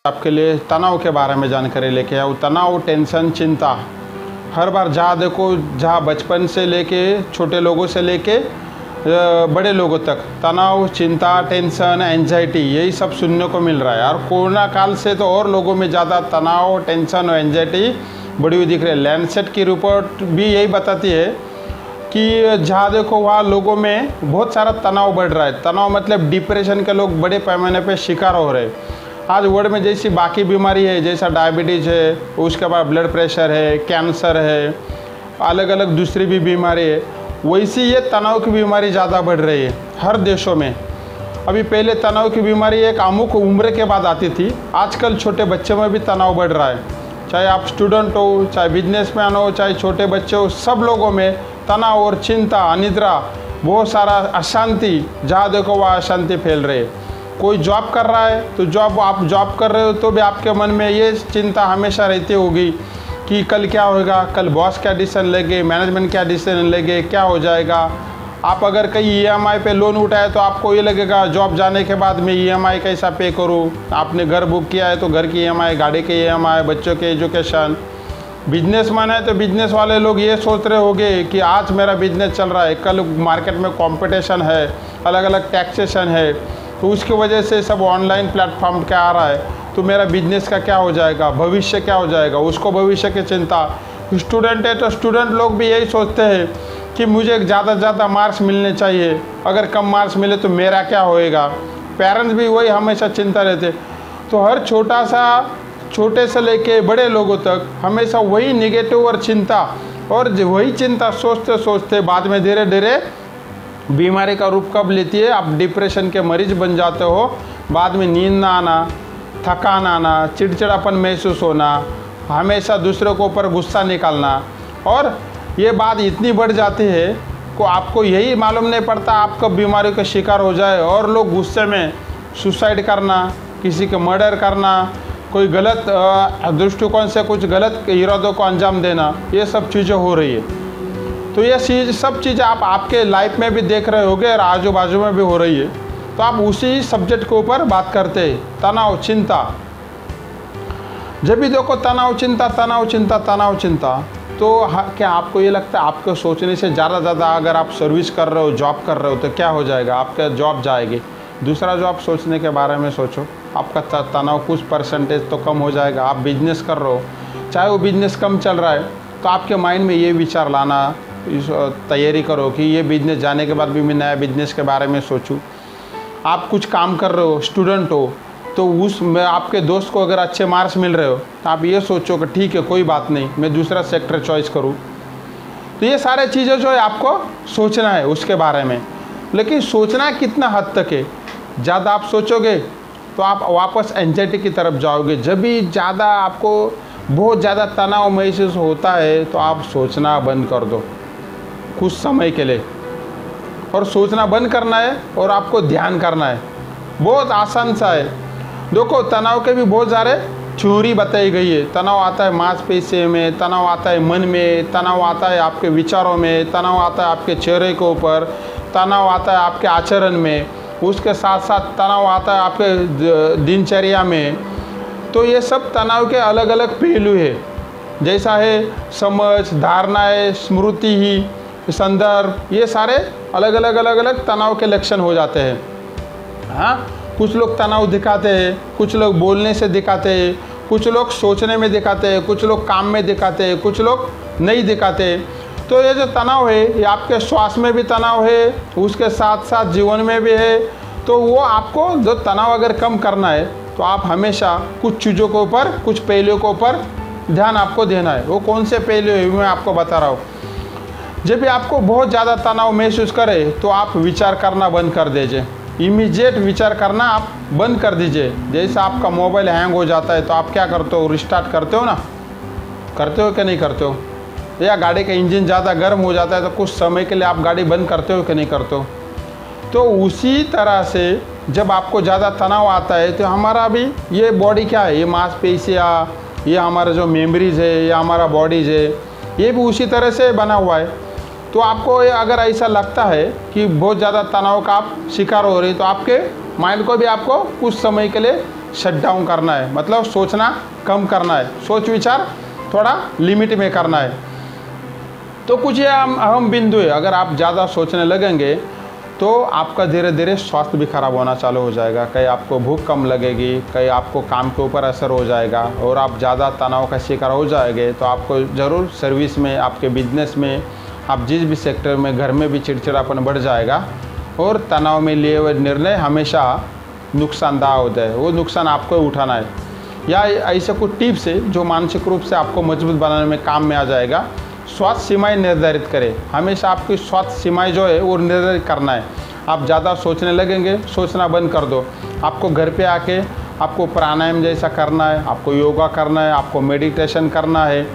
आपके लिए तनाव के बारे में जानकारी लेके आया हूँ। तनाव, टेंशन, चिंता हर बार जहाँ देखो, जहाँ बचपन से लेके छोटे लोगों से लेके बड़े लोगों तक तनाव, चिंता, टेंशन, एंजाइटी यही सब सुनने को मिल रहा है। और कोरोना काल से तो और लोगों में ज़्यादा तनाव, टेंशन और एंजाइटी बढ़ी हुई दिख रही है। लैंडसेट की रिपोर्ट भी यही बताती है कि जहाँ देखो वहाँ लोगों में बहुत सारा तनाव बढ़ रहा है। तनाव मतलब डिप्रेशन के लोग बड़े पैमाने पे शिकार हो रहे हैं। आज वर्ल्ड में जैसी बाकी बीमारी है, जैसा डायबिटीज़ है, उसके बाद ब्लड प्रेशर है, कैंसर है, अलग अलग दूसरी भी बीमारी है, वैसी ये तनाव की बीमारी ज़्यादा बढ़ रही है हर देशों में। अभी पहले तनाव की बीमारी एक अमुक उम्र के बाद आती थी, आजकल छोटे बच्चों में भी तनाव बढ़ रहा है। चाहे आप स्टूडेंट हो, चाहे बिजनेसमैन हो, चाहे छोटे बच्चे हो, सब लोगों में तनाव और चिंता, अनिद्रा, बहुत सारा अशांति, जहाँ देखो वहाँ अशांति फैल रही है। कोई जॉब कर रहा है तो आप जॉब कर रहे हो तो भी आपके मन में ये चिंता हमेशा रहती होगी कि कल क्या होगा, कल बॉस क्या डिसीजन लेंगे, मैनेजमेंट क्या डिसीजन लेंगे, क्या हो जाएगा। आप अगर कहीं ईएमआई पे लोन उठाए तो आपको ये लगेगा जॉब जाने के बाद मैं ईएमआई कैसा पे करूँ। आपने घर बुक किया है तो घर की ईएमआई, गाड़ी की ईएमआई, बच्चों के एजुकेशन। बिजनेसमैन है तो बिजनेस वाले लोग ये सोच रहे होंगे कि आज मेरा बिजनेस चल रहा है, कल मार्केट में कंपटीशन है, अलग अलग टैक्सेशन है, तो उसकी वजह से सब ऑनलाइन प्लेटफॉर्म क्या आ रहा है, तो मेरा बिजनेस का क्या हो जाएगा, भविष्य क्या हो जाएगा, उसको भविष्य की चिंता। स्टूडेंट है तो स्टूडेंट लोग भी यही सोचते हैं कि मुझे ज़्यादा से ज़्यादा मार्क्स मिलने चाहिए, अगर कम मार्क्स मिले तो मेरा क्या होएगा। पेरेंट्स भी वही हमेशा चिंता रहते। तो हर छोटे से लेके बड़े लोगों तक हमेशा वही निगेटिव और चिंता, और वही चिंता सोचते सोचते बाद में धीरे धीरे बीमारी का रूप कब लेती है, आप डिप्रेशन के मरीज बन जाते हो। बाद में नींद ना आना, थकान आना, चिड़चिड़ापन महसूस होना, हमेशा दूसरों के ऊपर गुस्सा निकालना, और ये बात इतनी बढ़ जाती है कि आपको यही मालूम नहीं पड़ता आप कब बीमारी का शिकार हो जाए। और लोग गुस्से में सुसाइड करना, किसी के मर्डर करना, कोई गलत दृष्टिकोण से कुछ गलत इरादों को अंजाम देना, ये सब चीज़ें हो रही है। तो ये सब चीज़ें आप आपके लाइफ में भी देख रहे होगे और आजू बाजू में भी हो रही है। तो आप उसी सब्जेक्ट के ऊपर बात करते हैं, तनाव, चिंता। जब भी देखो तनाव, चिंता, तनाव, चिंता, तनाव, चिंता, तो क्या आपको ये लगता है आपको सोचने से ज़्यादा अगर आप सर्विस कर रहे हो, जॉब कर रहे हो, तो क्या हो जाएगा, आपका जॉब जाएगी। दूसरा जॉब सोचने के बारे में सोचो, आपका तनाव कुछ परसेंटेज तो कम हो जाएगा। आप बिजनेस कर रहे हो, चाहे वो बिजनेस कम चल रहा है, तो आपके माइंड में ये विचार लाना, तैयारी करो कि ये बिजनेस जाने के बाद भी मैं नया बिजनेस के बारे में सोचूं। आप कुछ काम कर रहे हो, स्टूडेंट हो, तो उसमें आपके दोस्त को अगर अच्छे मार्क्स मिल रहे हो तो आप ये सोचो कि ठीक है, कोई बात नहीं, मैं दूसरा सेक्टर चॉइस करूं। तो ये सारे चीज़ें जो है आपको सोचना है उसके बारे में। लेकिन सोचना कितना हद तक है, ज़्यादा आप सोचोगे तो आप वापस एंजाइटी की तरफ जाओगे। जब भी ज़्यादा आपको बहुत ज़्यादा तनाव महसूस होता है तो आप सोचना बंद कर दो कुछ समय के लिए। और सोचना बंद करना है और आपको ध्यान करना है। बहुत आसान सा है। देखो तनाव के भी बहुत सारे थ्योरी बताई गई है। तनाव आता है मांसपेशियों में, तनाव आता है मन में, तनाव आता है आपके विचारों में, तनाव आता है आपके चेहरे के ऊपर, तनाव आता है आपके आचरण में, उसके साथ साथ तनाव आता है आपके दिनचर्या में। तो ये सब तनाव के अलग अलग पहलू है। जैसा है समझ, धारणाएं, स्मृति ही, संदर्भ, ये सारे अलग अलग तनाव के लक्षण हो जाते हैं। हाँ, कुछ लोग तनाव दिखाते हैं, कुछ लोग बोलने से दिखाते हैं, कुछ लोग सोचने में दिखाते हैं, कुछ लोग काम में दिखाते हैं, कुछ लोग नहीं दिखाते। तो ये जो तनाव है ये आपके श्वास में भी तनाव है, उसके साथ साथ जीवन में भी है। तो वो आपको जो तनाव अगर कम करना है तो आप हमेशा कुछ चीज़ों के ऊपर, कुछ पहलुओं के ऊपर ध्यान आपको देना है। वो कौन से पहलू है मैं आपको बता रहा हूँ। जब भी आपको बहुत ज़्यादा तनाव महसूस करे तो आप विचार करना बंद कर दीजिए। इमीडिएट विचार करना आप बंद कर दीजिए। जैसे आपका मोबाइल हैंग हो जाता है तो आप क्या करते हो, रिस्टार्ट करते हो ना, करते हो कि नहीं करते हो। या गाड़ी का इंजन ज़्यादा गर्म हो जाता है तो कुछ समय के लिए आप गाड़ी बंद करते हो कि नहीं करते हो। तो उसी तरह से जब आपको ज़्यादा तनाव आता है तो हमारा भी ये बॉडी क्या है, ये मांसपेशियाँ, ये हमारा जो मेमोरीज है, ये हमारा बॉडीज है, ये भी उसी तरह से बना हुआ है। तो आपको अगर ऐसा लगता है कि बहुत ज़्यादा तनाव का आप शिकार हो रही, तो आपके माइंड को भी आपको कुछ समय के लिए शट डाउन करना है, मतलब सोचना कम करना है, सोच विचार थोड़ा लिमिट में करना है। तो कुछ ये अहम बिंदु है, अगर आप ज़्यादा सोचने लगेंगे तो आपका धीरे धीरे स्वास्थ्य भी खराब होना चालू हो जाएगा। कहीं आपको भूख कम लगेगी, कहीं आपको काम के ऊपर असर हो जाएगा और आप ज़्यादा तनाव का शिकार हो जाएंगे। तो आपको ज़रूर सर्विस में, आपके बिजनेस में, आप जिस भी सेक्टर में, घर में भी चिड़चिड़ापन बढ़ जाएगा और तनाव में लिए हुए निर्णय हमेशा नुकसानदायक होता है, वो नुकसान आपको उठाना है। या ऐसे कुछ टिप्स है जो मानसिक रूप से आपको मजबूत बनाने में काम में आ जाएगा। स्वास्थ्य सीमाएं निर्धारित करें, हमेशा आपकी स्वास्थ्य सीमाएं जो है वो निर्धारित करना है। आप ज़्यादा सोचने लगेंगे, सोचना बंद कर दो। आपको घर पे आके आपको प्राणायाम जैसा करना है, आपको योगा करना है, आपको मेडिटेशन करना है,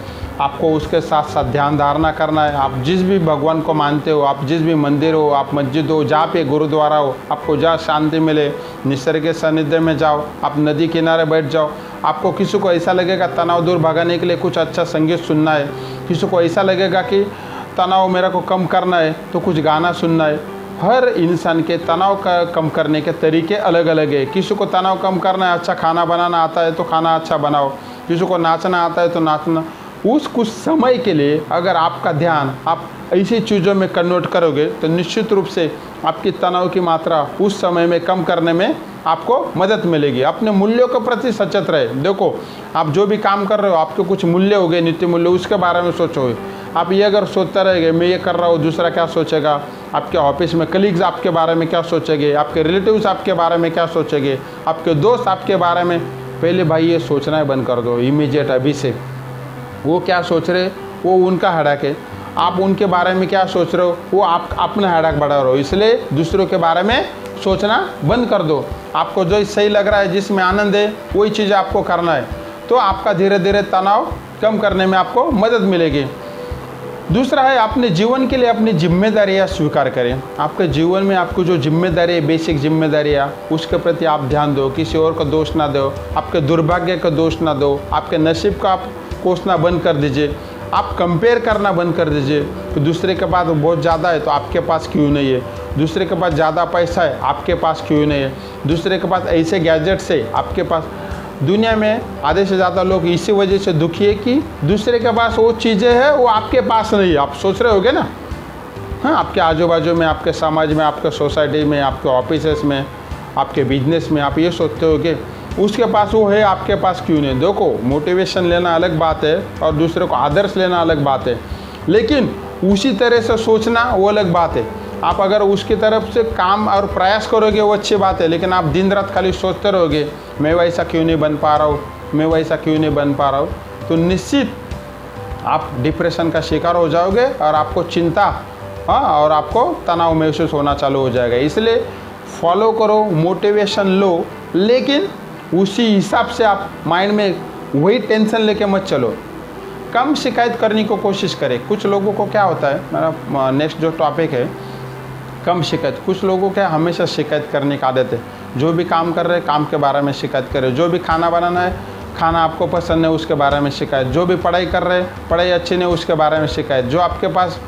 आपको उसके साथ साथ ध्यान धारणा करना है। आप जिस भी भगवान को मानते हो, आप जिस भी मंदिर हो, आप मस्जिद हो, जहाँ पे गुरुद्वारा हो, आपको जहाँ शांति मिले, निसर्ग के सानिध्य में जाओ, आप नदी किनारे बैठ जाओ। आपको किसी को ऐसा लगेगा तनाव दूर भगाने के लिए कुछ अच्छा संगीत सुनना है, किसी को ऐसा लगेगा कि तनाव मेरा को कम करना है तो कुछ गाना सुनना है। हर इंसान के तनाव का कम करने के तरीके अलग अलग है। किसी को तनाव कम करना है, अच्छा खाना बनाना आता है तो खाना अच्छा बनाओ, किसी को नाचना आता है तो नाचना। उस कुछ समय के लिए अगर आपका ध्यान आप ऐसी चीज़ों में कन्वर्ट करोगे तो निश्चित रूप से आपकी तनाव की मात्रा उस समय में कम करने में आपको मदद मिलेगी। अपने मूल्यों के प्रति सचेत रहे। देखो, आप जो भी काम कर रहे हो, आपके कुछ मूल्य हो गए, नित्य मूल्य, उसके बारे में सोचो। आप ये अगर सोचते रहेंगे मैं ये कर रहा हूँ, दूसरा क्या सोचेगा, आपके ऑफिस में कलीग्स आपके बारे में क्या सोचेंगे, आपके रिलेटिव्स आपके बारे में क्या सोचेंगे, आपके दोस्त आपके बारे में, पहले भाई ये सोचना बंद कर दो इमीडिएट अभी से। वो क्या सोच रहे वो उनका हेडेक है, आप उनके बारे में क्या सोच रहे हो वो आप अपना हेडेक बढ़ा रहे हो। इसलिए दूसरों के बारे में सोचना बंद कर दो। आपको जो सही लग रहा है, जिसमें आनंद है, वही चीज़ आपको करना है, तो आपका धीरे धीरे तनाव कम करने में आपको मदद मिलेगी। दूसरा है, अपने जीवन के लिए अपनी जिम्मेदारियाँ स्वीकार करें। आपके जीवन में आपको जो जिम्मेदारी है, बेसिक जिम्मेदारियाँ, उसके प्रति आप ध्यान दो। किसी और का दोष ना दो, आपके दुर्भाग्य का दोष ना दो, आपके नसीब का आप कोसना बंद कर दीजिए। आप कंपेयर करना बंद कर दीजिए कि दूसरे के पास बहुत ज़्यादा है तो आपके पास क्यों नहीं है, दूसरे के पास ज़्यादा पैसा है आपके पास क्यों नहीं है, दूसरे के पास ऐसे गैजेट्स है आपके पास। दुनिया में आधे से ज़्यादा लोग इसी वजह से दुखी है कि दूसरे के पास वो चीज़ें हैं वो आपके पास नहीं है। आप सोच रहे होगे ना, हाँ, आपके आजू बाजू में, आपके समाज में, आपके सोसाइटी में, आपके ऑफिसेस में, आपके बिजनेस में आप ये सोचते होगे उसके पास वो है, आपके पास क्यों नहीं। देखो, मोटिवेशन लेना अलग बात है और दूसरे को आदर्श लेना अलग बात है, लेकिन उसी तरह से सोचना वो अलग बात है। आप अगर उसकी तरफ से काम और प्रयास करोगे वो अच्छी बात है, लेकिन आप दिन रात खाली सोचते रहोगे मैं वैसा क्यों नहीं बन पा रहा हूँ, मैं वैसा क्यों नहीं बन पा रहा हूँ, तो निश्चित आप डिप्रेशन का शिकार हो जाओगे और आपको चिंता, हाँ, और आपको तनाव महसूस होना चालू हो जाएगा। इसलिए फॉलो करो, मोटिवेशन लो, लेकिन उसी हिसाब से आप माइंड में वही टेंशन लेके मत चलो। कम शिकायत करने को कोशिश करें। कुछ लोगों को क्या होता है, मेरा नेक्स्ट जो टॉपिक है कम शिकायत। कुछ लोगों को हमेशा शिकायत करने की आदत है। जो भी काम कर रहे हैं काम के बारे में शिकायत करें, जो भी खाना बनाना है, खाना आपको पसंद है उसके बारे में शिकायत, जो भी पढ़ाई कर रहे हैं पढ़ाई अच्छी नहीं उसके बारे में शिकायत, जो आपके पास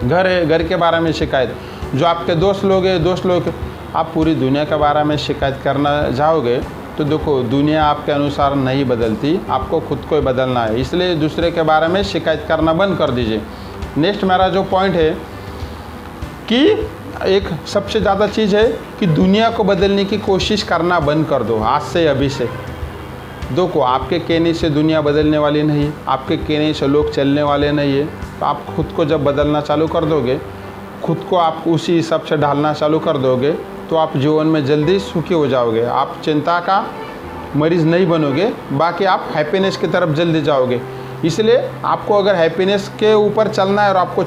घर है घर के बारे में शिकायत, जो आपके दोस्त लोग हैं दोस्त लोग। आप पूरी दुनिया के बारे में शिकायत करना जाओगे तो देखो, दुनिया आपके अनुसार नहीं बदलती, आपको खुद को ही बदलना है। इसलिए दूसरे के बारे में शिकायत करना बंद कर दीजिए। नेक्स्ट मेरा जो पॉइंट है कि एक सबसे ज़्यादा चीज़ है कि दुनिया को बदलने की कोशिश करना बंद कर दो आज से, अभी से। देखो, आपके कहने से दुनिया बदलने वाली नहीं है, आपके कहने से लोग चलने वाले नहीं है। तो आप खुद को जब बदलना चालू कर दोगे, खुद को आप उसी हिसाब से ढालना चालू कर दोगे, तो आप जीवन में जल्दी सुखी हो जाओगे। आप चिंता का मरीज़ नहीं बनोगे, बाकी आप हैप्पीनेस की तरफ जल्दी जाओगे। इसलिए आपको अगर हैप्पीनेस के ऊपर चलना है और आपको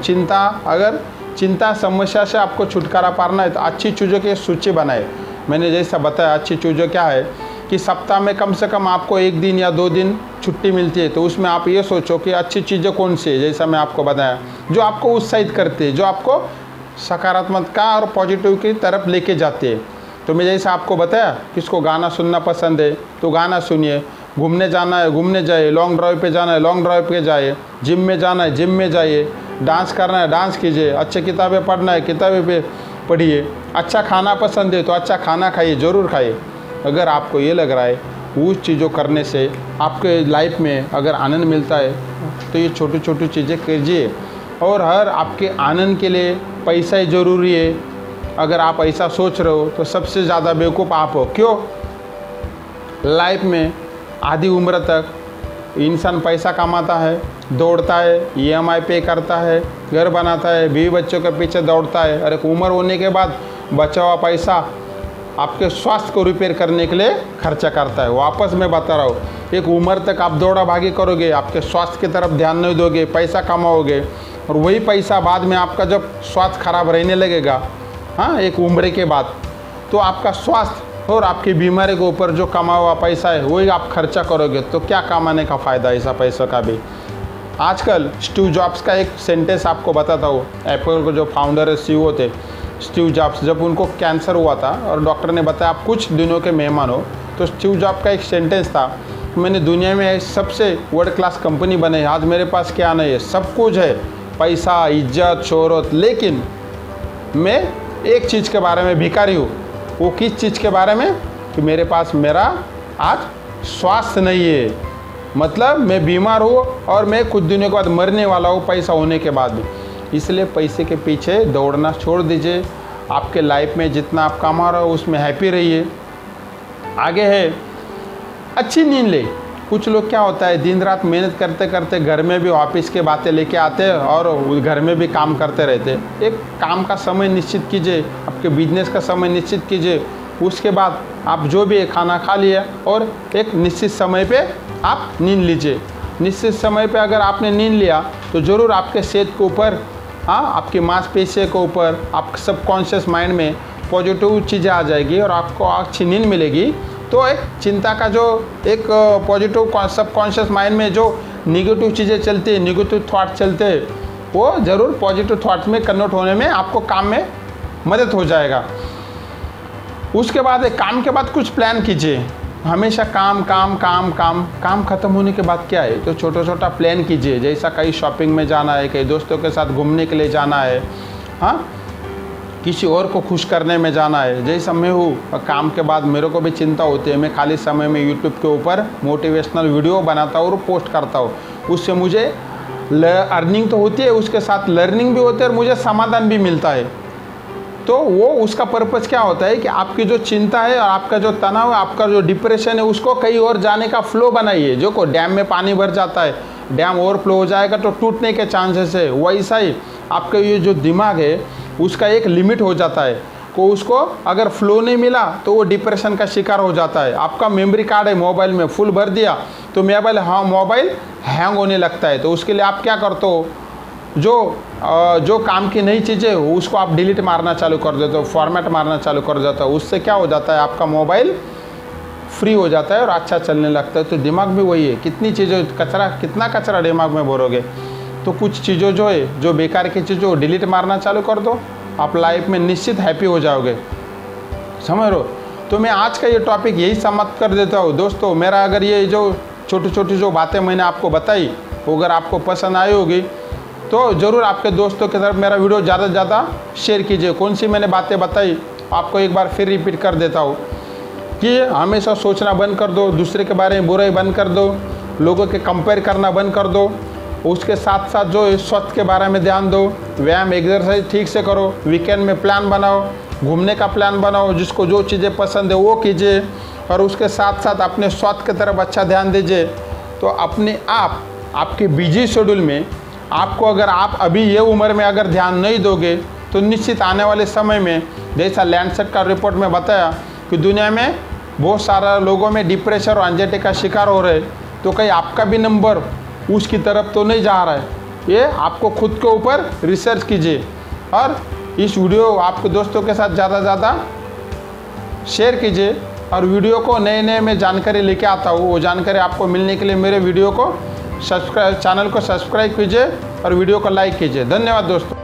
चिंता समस्या से आपको छुटकारा पाना है तो अच्छी चीज़ों की सूची बनाए। मैंने जैसा बताया, अच्छी चीज़ों क्या है कि सप्ताह में कम से कम आपको 1 दिन या 2 दिन छुट्टी मिलती है, तो उसमें आप ये सोचो कि अच्छी चीज़ें कौन सी है, जैसा मैं आपको बताया, जो आपको उत्साहित करती है, जो आपको सकारात्मकता और पॉजिटिव की तरफ लेके जाती है। तो मैं जैसा आपको बताया, किसको गाना सुनना पसंद है तो गाना सुनिए, घूमने जाना है घूमने जाइए, लॉन्ग ड्राइव पे जाना है लॉन्ग ड्राइव पे जाइए, जिम में जाना है जिम में जाइए, डांस करना है डांस कीजिए, अच्छी किताबें पढ़ना है किताबें पे पढ़िए, अच्छा खाना पसंद है तो अच्छा खाना खाइए, ज़रूर खाइए। अगर आपको ये लग रहा है उस चीज़ों करने से आपके लाइफ में अगर आनंद मिलता है तो ये छोटी छोटी चीज़ें कीजिए। और हर आपके आनंद के लिए पैसा ही ज़रूरी है, अगर आप ऐसा सोच रहे हो तो सबसे ज़्यादा बेवकूफ़ आप हो। क्यों? लाइफ में आधी उम्र तक इंसान पैसा कमाता है, दौड़ता है, EMI पे करता है, घर बनाता है, बीवी बच्चों के पीछे दौड़ता है, और एक उम्र होने के बाद बचा हुआ पैसा आपके स्वास्थ्य को रिपेयर करने के लिए खर्चा करता है। वापस मैं बता रहा हूँ, एक उम्र तक आप दौड़ा भागी करोगे, आपके स्वास्थ्य की तरफ ध्यान नहीं दोगे, पैसा कमाओगे, और वही पैसा बाद में आपका जब स्वास्थ्य खराब रहने लगेगा, हाँ, एक उम्र के बाद, तो आपका स्वास्थ्य और आपकी बीमारी के ऊपर जो कमा हुआ पैसा है वही आप खर्चा करोगे, तो क्या कमाने का फ़ायदा ऐसा पैसों का भी। आजकल स्टीव जॉब्स का एक सेंटेंस आपको बताता हूँ। एप्पल के जो फाउंडर है, CEO थे स्टीव जॉब्स, जब उनको कैंसर हुआ था और डॉक्टर ने बताया आप कुछ दिनों के मेहमान हो, तो स्टीव जॉब्स का एक सेंटेंस था, मैंने दुनिया में सबसे वर्ल्ड क्लास कंपनी बनाई, आज मेरे पास क्या नहीं है, सब कुछ है, पैसा, इज्जत, शोहरत, लेकिन मैं एक चीज़ के बारे में भिखारी हूँ। वो किस चीज़ के बारे में? कि मेरे पास मेरा आज स्वास्थ्य नहीं है, मतलब मैं बीमार हूँ और मैं कुछ दिनों के बाद मरने वाला हूँ पैसा होने के बाद भी। इसलिए पैसे के पीछे दौड़ना छोड़ दीजिए। आपके लाइफ में जितना आप कमा रहे हो उसमें हैप्पी रहिए। आगे है अच्छी नींद ले। कुछ लोग क्या होता है, दिन रात मेहनत करते करते घर में भी ऑफिस के बातें लेके आते हैं और घर में भी काम करते रहते हैं। एक काम का समय निश्चित कीजिए, आपके बिजनेस का समय निश्चित कीजिए, उसके बाद आप जो भी खाना खा लिया और एक निश्चित समय पे आप नींद लीजिए। निश्चित समय पे अगर आपने नींद लिया तो ज़रूर आपके सेहत के ऊपर, हाँ, आपकी मांसपेशियों के ऊपर, आप सबकॉन्शियस माइंड में पॉजिटिव चीज़ें आ जाएगी और आपको अच्छी नींद मिलेगी। तो एक चिंता का जो एक पॉजिटिव सबकॉन्शियस माइंड में जो निगेटिव चीज़ें चलती है, निगेटिव थॉट चलते हैं, वो ज़रूर पॉजिटिव थॉट में कन्वर्ट होने में आपको काम में मदद हो जाएगा। उसके बाद एक काम के बाद कुछ प्लान कीजिए। हमेशा काम काम काम काम काम ख़त्म होने के बाद क्या है, तो छोटा छोटा प्लान कीजिए। जैसा कहीं शॉपिंग में जाना है, कहीं दोस्तों के साथ घूमने के लिए जाना है, हाँ, किसी और को खुश करने में जाना है। जैसा मैं हूँ, काम के बाद मेरे को भी चिंता होती है, मैं खाली समय में यूट्यूब के ऊपर मोटिवेशनल वीडियो बनाता हूँ और पोस्ट करता हूँ। उससे मुझे अर्निंग तो होती है, उसके साथ लर्निंग भी होती है और मुझे समाधान भी मिलता है। तो वो उसका पर्पज़ क्या होता है कि आपकी जो चिंता है और आपका जो तनाव है, आपका जो डिप्रेशन है, उसको कहीं और जाने का फ्लो बनाइए। जो को डैम में पानी भर जाता है, डैम ओवरफ्लो हो जाएगा तो टूटने के चांसेस है, वैसा ही आपका ये जो दिमाग है उसका एक लिमिट हो जाता है। को उसको अगर फ्लो नहीं मिला तो वो डिप्रेशन का शिकार हो जाता है। आपका मेमोरी कार्ड है मोबाइल में फुल भर दिया तो मोबाइल हैंग होने लगता है। तो उसके लिए आप क्या करते हो, जो काम की नई चीज़ें उसको आप डिलीट मारना चालू कर देते हो, फॉर्मेट मारना चालू कर देते हो। उससे क्या हो जाता है, आपका मोबाइल फ्री हो जाता है और अच्छा चलने लगता है। तो दिमाग भी वही है, कितना कचरा दिमाग में भरोगे। तो कुछ चीज़ों जो है, जो बेकार की चीज़ों डिलीट मारना चालू कर दो, आप लाइफ में निश्चित हैप्पी हो जाओगे, समझ लो। तो मैं आज का ये टॉपिक यही समाप्त कर देता हूँ दोस्तों। मेरा अगर ये जो छोटी छोटी जो बातें मैंने आपको बताई, वो अगर आपको पसंद आई होगी तो ज़रूर आपके दोस्तों की तरफ मेरा वीडियो ज़्यादा से ज़्यादा शेयर कीजिए। कौन सी मैंने बातें बताई आपको एक बार फिर रिपीट कर देता हूँ कि हमेशा सोचना बंद कर दो, दूसरे के बारे में बुराई बंद कर दो, लोगों के कंपेयर करना बंद कर दो। उसके साथ साथ जो स्वास्थ्य के बारे में ध्यान दो, व्यायाम एक्सरसाइज ठीक से करो, वीकेंड में प्लान बनाओ, घूमने का प्लान बनाओ, जिसको जो चीज़ें पसंद है वो कीजिए, और उसके साथ साथ अपने स्वास्थ्य की तरफ अच्छा ध्यान दीजिए। तो अपने आपके बिजी शेड्यूल में आपको, अगर आप अभी ये उम्र में अगर ध्यान नहीं दोगे तो निश्चित आने वाले समय में, जैसा लैंडसेट का रिपोर्ट में बताया कि दुनिया में बहुत सारा लोगों में डिप्रेशन और एंजाइटी का शिकार हो रहे, तो कहीं आपका भी नंबर उसकी तरफ तो नहीं जा रहा है। ये आपको खुद के ऊपर रिसर्च कीजिए और इस वीडियो आपके दोस्तों के साथ ज़्यादा से ज़्यादा शेयर कीजिए। और वीडियो को नए मैं जानकारी लेके आता हूँ, वो जानकारी आपको मिलने के लिए मेरे वीडियो को चैनल को सब्सक्राइब कीजिए और वीडियो को लाइक कीजिए। धन्यवाद दोस्तों।